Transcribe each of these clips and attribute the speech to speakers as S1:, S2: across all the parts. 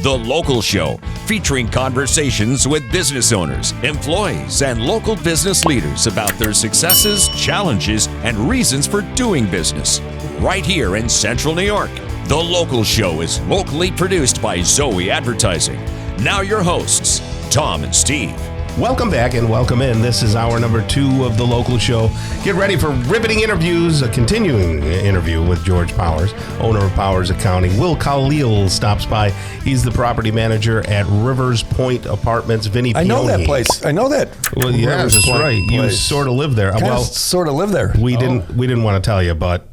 S1: The Local Show, featuring conversations with business owners, employees, and local business leaders about their successes, challenges, and reasons for doing business. Right here in Central New York. The Local Show is locally produced by Zoe Advertising. Now your hosts, Tom and Steve.
S2: Welcome back and welcome in. This is hour number 2 of The Local Show. Get ready for riveting interviews, a continuing interview with George Powers, owner of Powers Accounting. Will Khalil stops by. He's the property manager at Rivers Point Apartments. Vinny Pioni.
S3: I know that place. I know that.
S2: Well, yeah, that's right. You sort of live there.
S3: Well, sort of live there.
S2: We didn't want to tell you, but...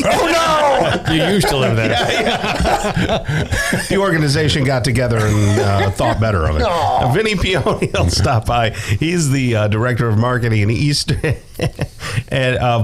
S3: Oh, no!
S4: You used to live there.
S2: Yeah. The organization got together and thought better of it. Vinny Pioni will stop by. He's the director of marketing and Eastern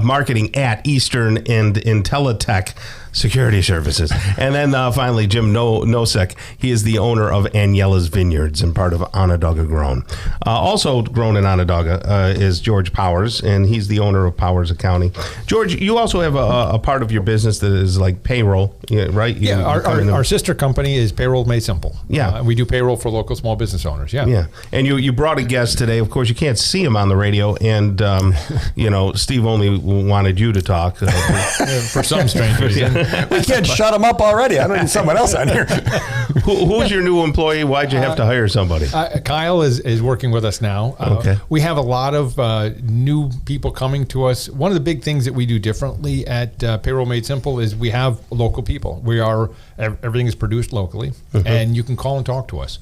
S2: marketing at Eastern and Intelitech Security Services. And then finally, Jim Nosek. He is the owner of Aniela's Vineyards and part of Onondaga Grown. Also grown in Onondaga is George Powers, and he's the owner of Powers Accounting. George, you also have a part of your business that is like payroll, right?
S4: Our sister company is Payroll Made Simple.
S2: Yeah.
S4: We do payroll for local small business owners. Yeah.
S2: And you brought a guest today. Of course, you can't see him on the radio, and Steve only wanted you to talk.
S4: For some strange reason.
S3: We can't shut him up already. I don't need someone else on here.
S2: Who's your new employee? Why'd you have to hire somebody?
S4: Kyle is working with us now.
S2: Okay.
S4: We have a lot of new people coming to us. One of the big things that we do differently at Payroll Made Simple is we have local people. Everything is produced locally, and you can call and talk to us.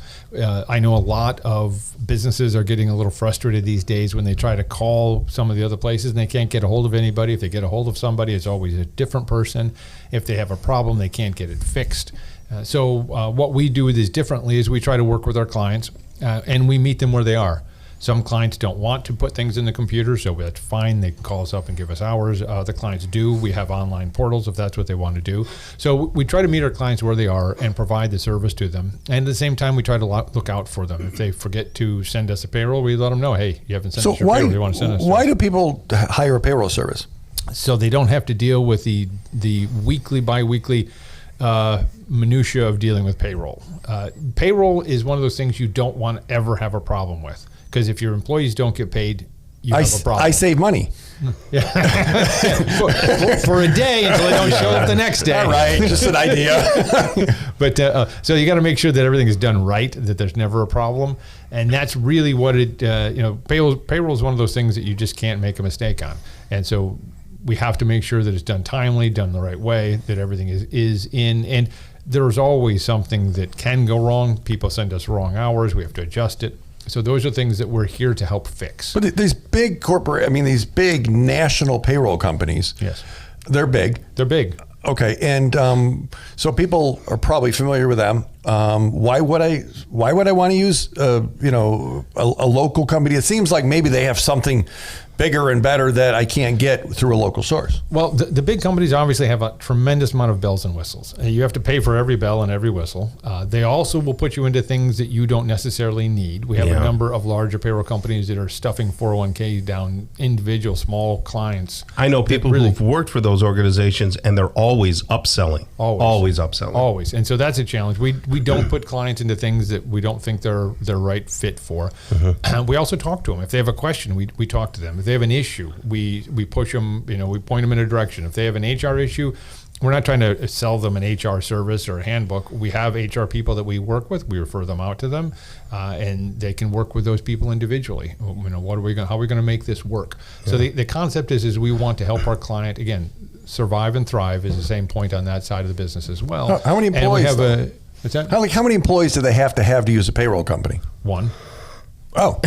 S4: I know a lot of businesses are getting a little frustrated these days when they try to call some of the other places and they can't get a hold of anybody. If they get a hold of somebody, it's always a different person. If they have a problem, they can't get it fixed. So what we do is differently is we try to work with our clients and we meet them where they are. Some clients don't want to put things in the computer, so that's fine. They can call us up and give us hours. The clients do. We have online portals if that's what they want to do. So we try to meet our clients where they are and provide the service to them. And at the same time, we try to look out for them. If they forget to send us a payroll, we let them know, hey, you haven't sent us your payroll. You want to send us?
S3: Why do people hire a payroll service?
S4: So they don't have to deal with the weekly, bi-weekly minutia of dealing with payroll. Payroll is one of those things you don't want to ever have a problem with. Because if your employees don't get paid, you have a problem.
S3: I save money.
S4: Yeah. for a day until they don't show up the next day.
S3: All right, just an idea.
S4: But so you got to make sure that everything is done right, that there's never a problem, and that's really what it. Payroll is one of those things that you just can't make a mistake on, and so we have to make sure that it's done timely, done the right way, that everything is in and. There's always something that can go wrong. People send us wrong hours. We have to adjust it. So those are things that we're here to help fix.
S3: But these big these big national payroll companies,
S4: yes,
S3: they're big.
S4: They're big.
S3: Okay, and so people are probably familiar with them. Why would I want to use a local company? It seems like maybe they have something bigger and better that I can't get through a local source.
S4: Well, the big companies obviously have a tremendous amount of bells and whistles. You have to pay for every bell and every whistle. They also will put you into things that you don't necessarily need. We have a number of larger payroll companies that are stuffing 401k down individual small clients.
S2: I know people who've worked for those organizations and they're always upselling. Always upselling.
S4: Always. And so that's a challenge. We don't put clients into things that we don't think they're right fit for. We also talk to them. If they have a question, we talk to them. If they have an issue, we push them, we point them in a direction. If they have an HR issue, we're not trying to sell them an HR service or a handbook. We have HR people that we work with. We refer them out to them, and they can work with those people individually. How are we going to make this work? Yeah. So the concept is we want to help our client, again, survive and thrive is the same point on that side of the business as well.
S3: How many employees?
S4: What's that?
S3: How many employees do they have to use a payroll company?
S4: One.
S3: Oh,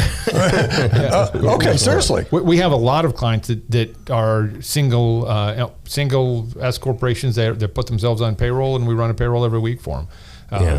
S3: okay. Seriously,
S4: we have a lot of clients that are single S corporations that put themselves on payroll, and we run a payroll every week for them.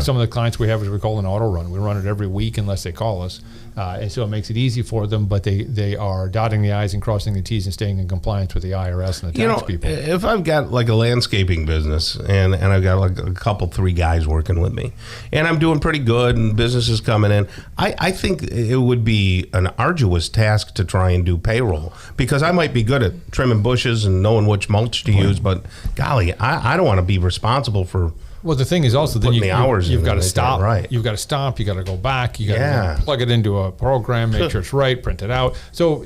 S4: Some of the clients we have is we call an auto run. We run it every week unless they call us. And so it makes it easy for them, but they are dotting the I's and crossing the T's and staying in compliance with the IRS and the tax people.
S2: If I've got like a landscaping business and I've got like a couple, 3 guys working with me and I'm doing pretty good and business is coming in, I think it would be an arduous task to try and do payroll because I might be good at trimming bushes and knowing which mulch to use, but golly, I don't want to be responsible for
S4: Well, the thing is also then
S2: Putting the hours
S4: you've
S2: in
S4: got to
S2: and make that
S4: stop.
S2: right.
S4: You've got to stop. You got to go back. You got
S2: Yeah.
S4: to plug it into a program, make sure it's right, print it out. So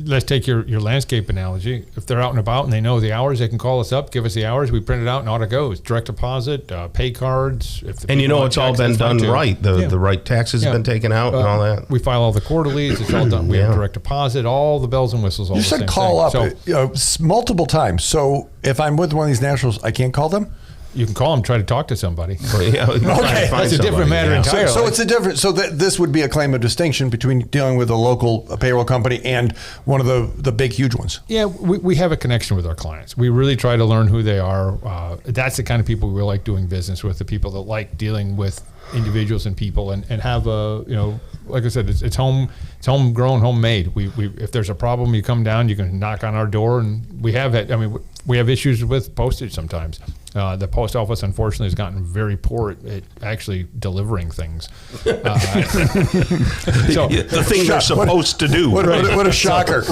S4: let's take your landscape analogy. If they're out and about and they know the hours, they can call us up, give us the hours. We print it out, and out it goes. Direct deposit, pay cards. If the
S2: And
S4: people want
S2: it's all
S4: checks,
S2: been
S4: that's fine
S2: done
S4: too.
S2: right. The right taxes have been taken out and all that.
S4: We file all the quarterlies. It's all done. We have direct deposit, all the bells and whistles. All
S3: You
S4: the
S3: said
S4: same
S3: call
S4: thing.
S3: up multiple times. So if I'm with one of these nationals, I can't call them?
S4: You can call them, try to talk to somebody.
S2: Yeah,
S3: Okay.
S4: That's a different matter entirely.
S3: So it's a different. So this would be a claim of distinction between dealing with a local payroll company and one of the big, huge ones.
S4: Yeah, we have a connection with our clients. We really try to learn who they are. That's the kind of people we like doing business with, the people that like dealing with individuals and people and have like I said, it's homegrown, homemade. We if there's a problem, you come down, you can knock on our door, and we have that. I mean, we have issues with postage sometimes. The post office, unfortunately, has gotten very poor at actually delivering things. So
S2: the thing they're supposed to do.
S3: What a shocker!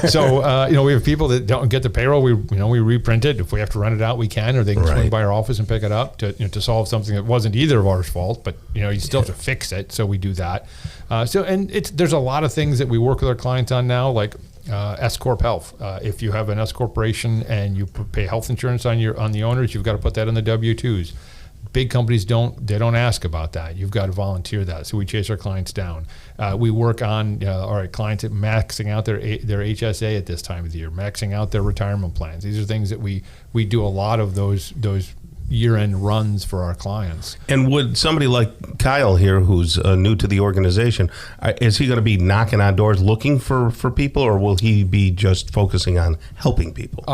S4: So we have people that don't get the payroll. We reprint it. If we have to run it out, we can, or they can swing by our office and pick it up to solve something that wasn't either of ours fault. But you still have to fix it. So we do that. There's a lot of things that we work with our clients on now, like S Corp Health. If you have an S corporation and you pay health insurance on the owners, you've got to put that in the W-2s. Big companies don't ask about that. You've got to volunteer that. So we chase our clients down. We work on all right, clients at maxing out their HSA at this time of the year, maxing out their retirement plans. These are things that we do a lot of those year-end runs for our clients.
S2: And would somebody like Kyle here, who's new to the organization, is he going to be knocking on doors looking for people, or will he be just focusing on helping people?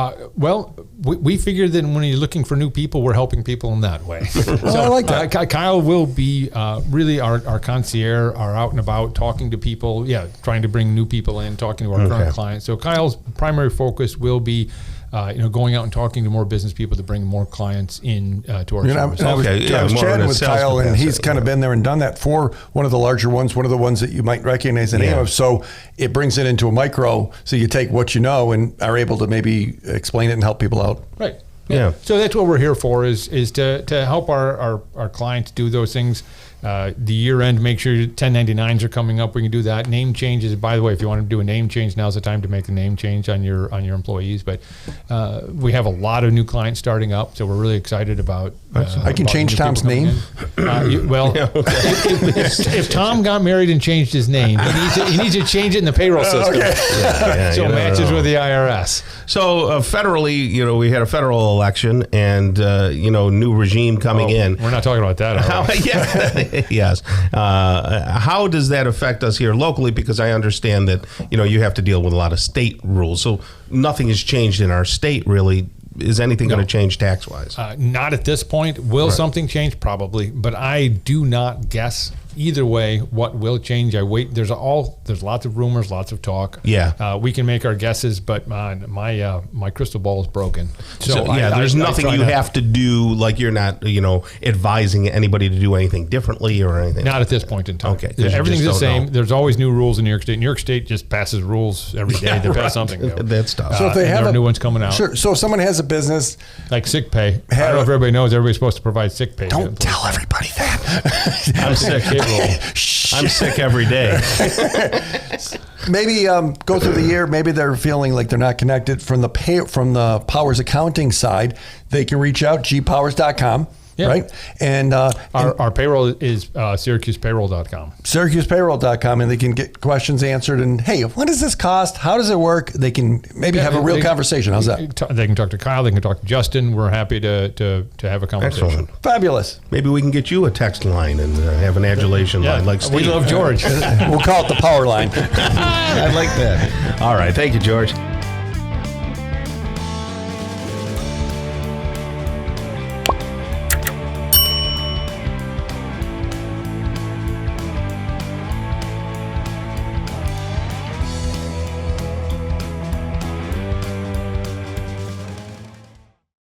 S4: We figured that when you're looking for new people, we're helping people in that way. So
S3: I like that.
S4: Kyle will be really our concierge, our out and about, talking to people, trying to bring new people in, talking to our current clients. So Kyle's primary focus will be going out and talking to more business people to bring more clients in to our service.
S3: I was chatting with Kyle, and he's kind of been there and done that for one of the larger ones, one of the ones that you might recognize the name of. So it brings it into a micro, so you take what you know and are able to maybe explain it and help people out.
S4: Right.
S2: Yeah.
S4: So that's what we're here for, is to help our clients do those things. The year end, make sure your 1099s are coming up. We can do that. Name changes, by the way, if you want to do a name change, now's the time to make the name change on your employees. But we have a lot of new clients starting up, so we're really excited about.
S3: I can change Tom's name.
S4: If Tom got married and changed his name, he needs to change it in the payroll system.
S3: Okay.
S4: So it matches with the IRS.
S2: So federally, we had a federal election and new regime coming in.
S4: We're not talking about that.
S2: Yes. How does that affect us here locally? Because I understand that you have to deal with a lot of state rules. So nothing has changed in our state, really. Is anything going to change tax-wise?
S4: Not at this point. Will something change? Probably, but I do not guess either way what will change. I wait. There's lots of rumors, lots of talk.
S2: Yeah.
S4: We can make our guesses, but my crystal ball is broken. So
S2: there's nothing you have to do. Like you're not, advising anybody to do anything differently or anything.
S4: Not at this point in time.
S2: Okay.
S4: Everything's the same. Know. There's always new rules in New York State. New York State just passes rules every day. They pass something new.
S2: That's tough.
S3: So if they have
S4: new ones coming out.
S3: Sure. So if someone has a business
S4: like sick pay, I don't know if everybody knows everybody's supposed to provide sick pay.
S3: Don't tell everybody that.
S2: I'm sick. I'm sick every day.
S3: Maybe go through the year. Maybe they're feeling like they're not connected from the Powers accounting side. They can reach out gpowers.com. Yeah. Right. And
S4: our payroll is SyracusePayroll.com.
S3: SyracusePayroll.com, and they can get questions answered. And hey, what does this cost? How does it work? They can maybe have a real conversation. How's that?
S4: They can talk to Kyle. They can talk to Justin. We're happy to have a conversation.
S2: Excellent.
S3: Fabulous.
S2: Maybe we can get you a text line and have an adulation line like Steve.
S4: We love George.
S3: We'll call it the power line.
S2: I like that. All right. Thank you, George.